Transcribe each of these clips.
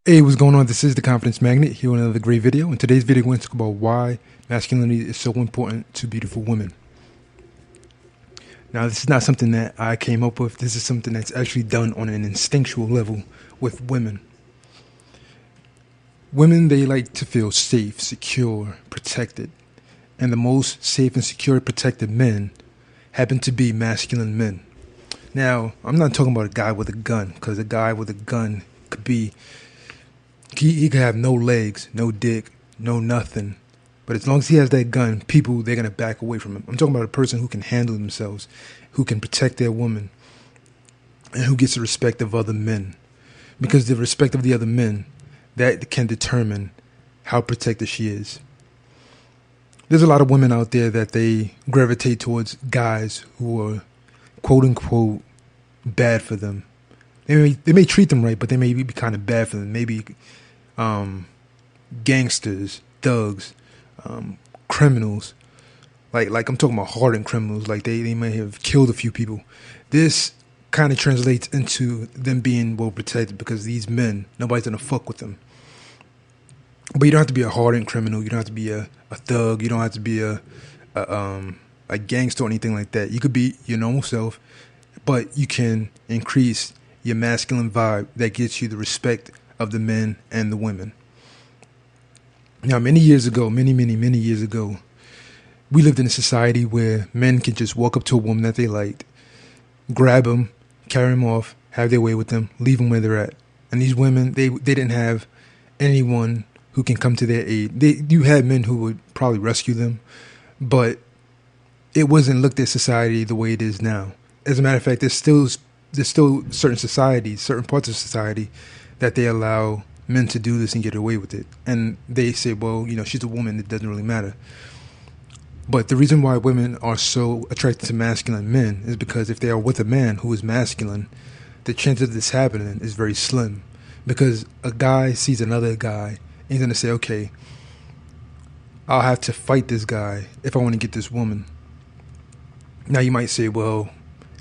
Hey, what's going on? This is the Confidence Magnet here with another great video. In today's video, we're going to talk about why masculinity is so important to beautiful women. Now, this is not something that I came up with. This is something that's actually done on an instinctual level with women. Women, they like to feel safe, secure, protected. And the most safe and secure, protected men happen to be masculine men. Now, I'm not talking about a guy with a gun, because a guy with a gun could be... He could have no legs, no dick, no nothing. But as long as he has that gun, people, they're going to back away from him. I'm talking about a person who can handle themselves, who can protect their woman, and who gets the respect of other men. Because the respect of the other men, that can determine how protected she is. There's a lot of women out there that they gravitate towards guys who are, quote unquote, bad for them. They may treat them right, but they may be kind of bad for them. Maybe gangsters, thugs, criminals. Like I'm talking about hardened criminals. Like they may have killed a few people. This kind of translates into them being well protected because these men, nobody's gonna fuck with them. But you don't have to be a hardened criminal. You don't have to be a thug. You don't have to be a gangster or anything like that. You could be your normal self, but you can increase your masculine vibe that gets you the respect of the men and the women. Now, many years ago, many years ago, we lived in a society where men could just walk up to a woman that they liked, grab them, carry them off, have their way with them, leave them where they're at. And these women, they didn't have anyone who can come to their aid. You had men who would probably rescue them, but it wasn't looked at society the way it is now. As a matter of fact, there's still certain societies, certain parts of society that they allow men to do this and get away with it. And they say, well, she's a woman, it doesn't really matter. But the reason why women are so attracted to masculine men is because if they are with a man who is masculine, the chance of this happening is very slim. Because a guy sees another guy and he's going to say, okay, I'll have to fight this guy if I want to get this woman. Now you might say, well,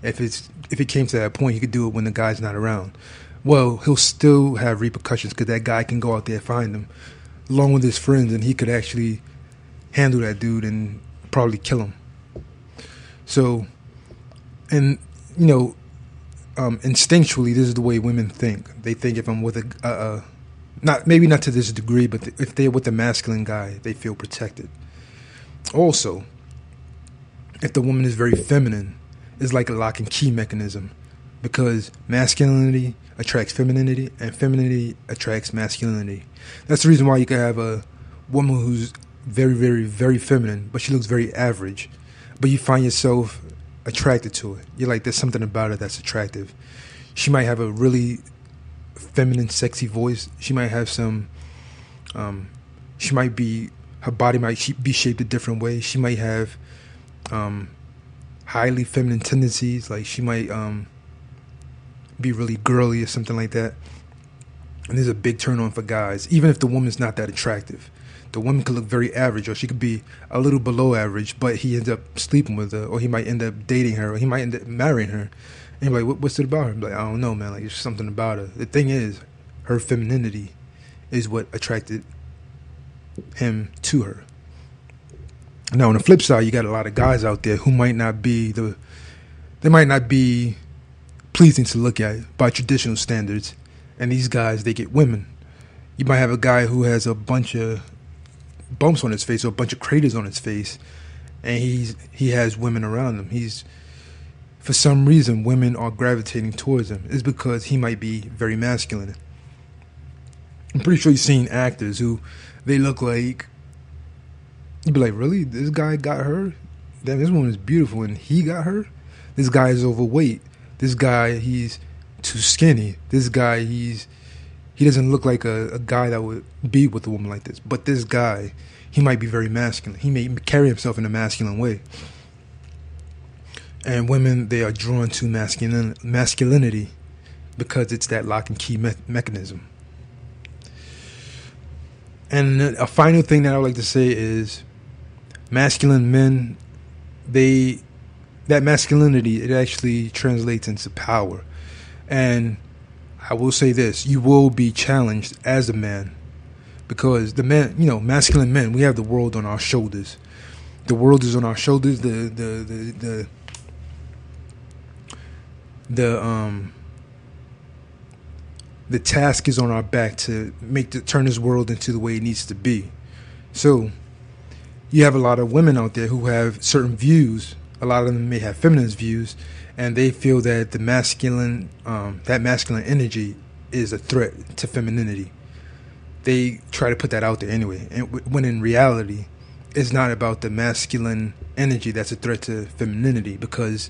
if it came to that point, he could do it when the guy's not around. Well, he'll still have repercussions because that guy can go out there and find him along with his friends, and he could actually handle that dude and probably kill him. So, and instinctually, this is the way women think. They think if I'm with maybe not to this degree, but if they're with a masculine guy, they feel protected. Also, if the woman is very feminine, it's like a lock and key mechanism, because masculinity attracts femininity and femininity attracts masculinity. That's the reason why you can have a woman who's very, very, very feminine, but she looks very average, but you find yourself attracted to it. You're like, there's something about her that's attractive. She might have a really feminine, sexy voice. She might have some, her body might be shaped a different way. She might have highly feminine tendencies, like she might be really girly or something like that. And there's a big turn on for guys, even if the woman's not that attractive. The woman could look very average, or she could be a little below average, but he ends up sleeping with her, or he might end up dating her, or he might end up marrying her. And you're like, what's it about her? I'm like, I don't know, man. Like, there's something about her. The thing is, her femininity is what attracted him to her. Now, on the flip side, you got a lot of guys out there who might not be pleasing to look at by traditional standards, and these guys, they get women. You might have a guy who has a bunch of bumps on his face or a bunch of craters on his face, and he has women around him. For some reason, women are gravitating towards him. It's because he might be very masculine. I'm pretty sure you've seen actors who they look like, you'd be like, really? This guy got her? Damn, this woman is beautiful, and he got her? This guy is overweight. This guy, he's too skinny. This guy, he doesn't look like a guy that would be with a woman like this. But this guy, he might be very masculine. He may carry himself in a masculine way. And women, they are drawn to masculinity because it's that lock and key mechanism. And a final thing that I would like to say is masculine men, that masculinity, it actually translates into power. And I will say this: you will be challenged as a man, because the men, masculine men, we have the world on our shoulders. The world is on our shoulders. The the task is on our back to turn this world into the way it needs to be. So you have a lot of women out there who have certain views. A lot of them may have feminist views, and they feel that the masculine, that masculine energy, is a threat to femininity. They try to put that out there anyway, and when in reality, it's not about the masculine energy that's a threat to femininity, because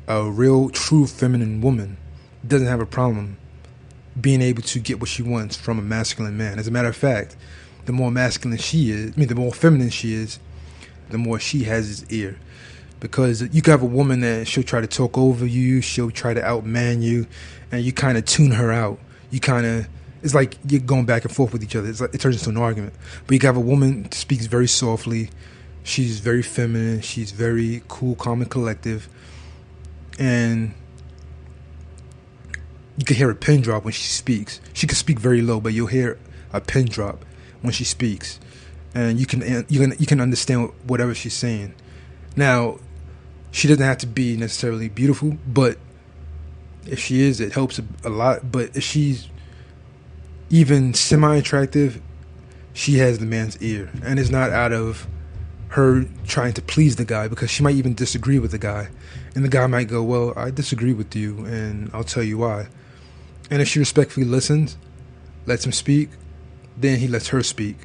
a real, true feminine woman doesn't have a problem being able to get what she wants from a masculine man. As a matter of fact, the more masculine she is, the more feminine she is, the more she has his ear. Because you can have a woman that she'll try to talk over you, she'll try to outman you, and you kind of tune her out. It's like you're going back and forth with each other. It turns into an argument. But you can have a woman that speaks very softly, she's very feminine, she's very cool, calm, and collective, and you can hear a pin drop when she speaks. She can speak very low, but you'll hear a pin drop when she speaks, and you can understand whatever she's saying. Now, she doesn't have to be necessarily beautiful, but if she is, it helps a lot. But if she's even semi-attractive, she has the man's ear, and it's not out of her trying to please the guy, because she might even disagree with the guy, and the guy might go, well, I disagree with you, and I'll tell you why. And if she respectfully listens, lets him speak, then he lets her speak.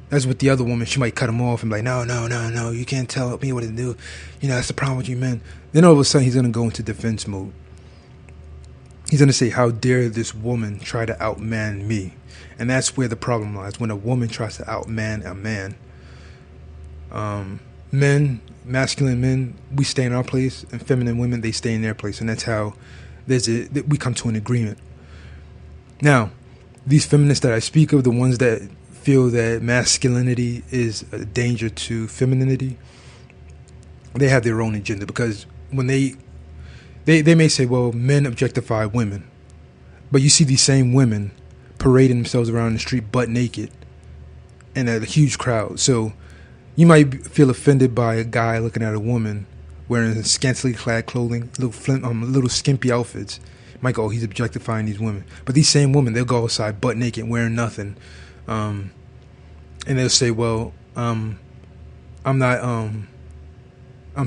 That's with the other woman. She might cut him off and be like, no, you can't tell me what to do. That's the problem with you men. Then all of a sudden he's going to go into defense mode. He's going to say, how dare this woman try to outman me? And that's where the problem lies, when a woman tries to outman a man. Men, masculine men, we stay in our place, and feminine women, they stay in their place. And that's how we come to an agreement. Now, these feminists that I speak of, the ones that feel that masculinity is a danger to femininity, they have their own agenda, because when they may say, well, men objectify women, but you see these same women parading themselves around the street butt naked and at a huge crowd. So you might feel offended by a guy looking at a woman wearing scantily clad clothing, little skimpy outfits. You might go, oh, he's objectifying these women. But these same women, they'll go outside butt naked, wearing nothing. And they'll say, well, I'm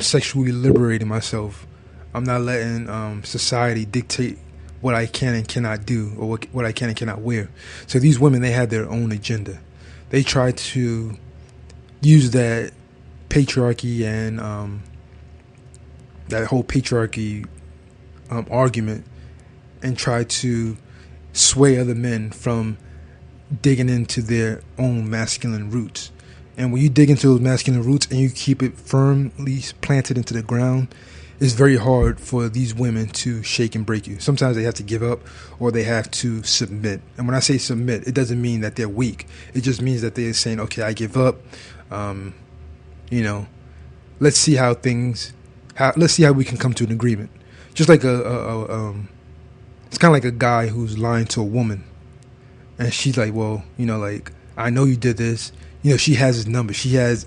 sexually liberating myself. I'm not letting society dictate what I can and cannot do, or what I can and cannot wear. So these women, they have their own agenda. They try to use that patriarchy and that whole patriarchy argument, and try to sway other men from digging into their own masculine roots. And when you dig into those masculine roots and you keep it firmly planted into the ground, it's very hard for these women to shake and break you. Sometimes they have to give up, or they have to submit. And when I say submit, it doesn't mean that they're weak. It just means that they're saying, okay, I give up. Let's see how we can come to an agreement. Just like it's kind of like a guy who's lying to a woman, and she's like, well, I know you did this. She has his number. She has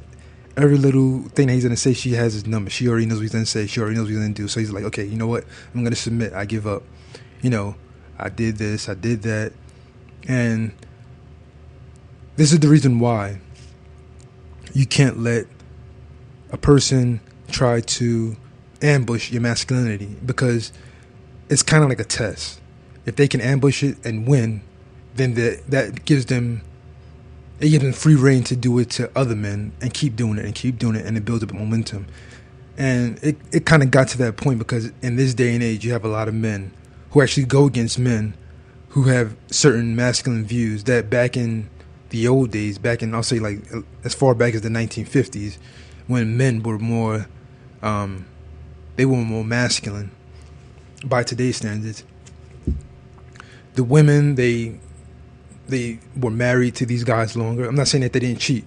every little thing that he's going to say. She has his number. She already knows what he's going to say. She already knows what he's going to do. So he's like, okay, you know what? I'm going to submit. I give up. I did this. I did that. And this is the reason why you can't let a person try to ambush your masculinity, because it's kind of like a test. If they can ambush it and win, then that gives them free reign to do it to other men, and keep doing it, and it builds up momentum. And it kind of got to that point, because in this day and age, you have a lot of men who actually go against men who have certain masculine views that back in the old days, I'll say like as far back as the 1950s, when men were more, they were more masculine by today's standards. The women, they were married to these guys longer. I'm not saying that they didn't cheat,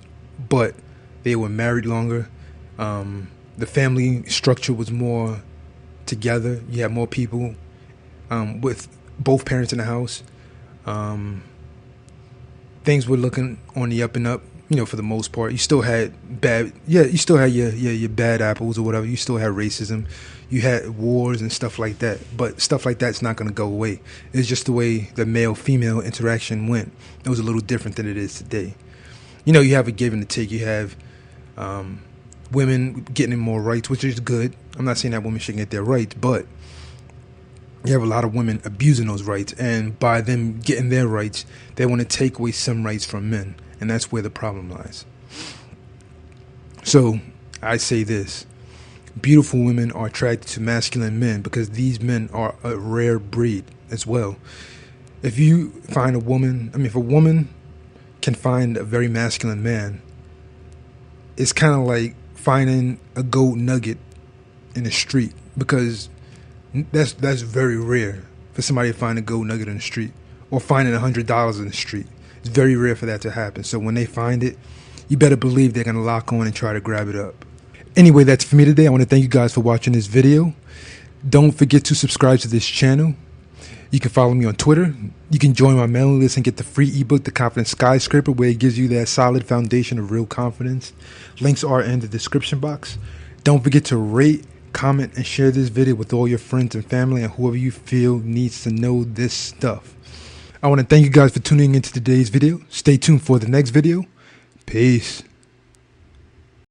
but they were married longer. The family structure was more together. You had more people with both parents in the house, um, things were looking on the up and up. For the most part, you still had you still had your bad apples or whatever. You still had racism, you had wars and stuff like that. But stuff like that's not going to go away. It's just the way the male-female interaction went. It was a little different than it is today. You have a give and a take. You have women getting more rights, which is good. I'm not saying that women shouldn't get their rights, but you have a lot of women abusing those rights, and by them getting their rights, they want to take away some rights from men, and that's where the problem lies. So I say this: beautiful women are attracted to masculine men because these men are a rare breed as well. If you find if a woman can find a very masculine man, it's kind of like finding a gold nugget in the street, because that's very rare for somebody to find a gold nugget in the street, or finding $100 in the street. It's very rare for that to happen. So when they find it, you better believe they're going to lock on and try to grab it up. Anyway, that's for me today. I want to thank you guys for watching this video. Don't forget to subscribe to this channel. You can follow me on Twitter. You can join my mailing list and get the free ebook, The Confidence Skyscraper, where it gives you that solid foundation of real confidence. Links are in the description box. Don't forget to rate, comment, and share this video with all your friends and family and whoever you feel needs to know this stuff. I want to thank you guys for tuning into today's video. Stay tuned for the next video. Peace.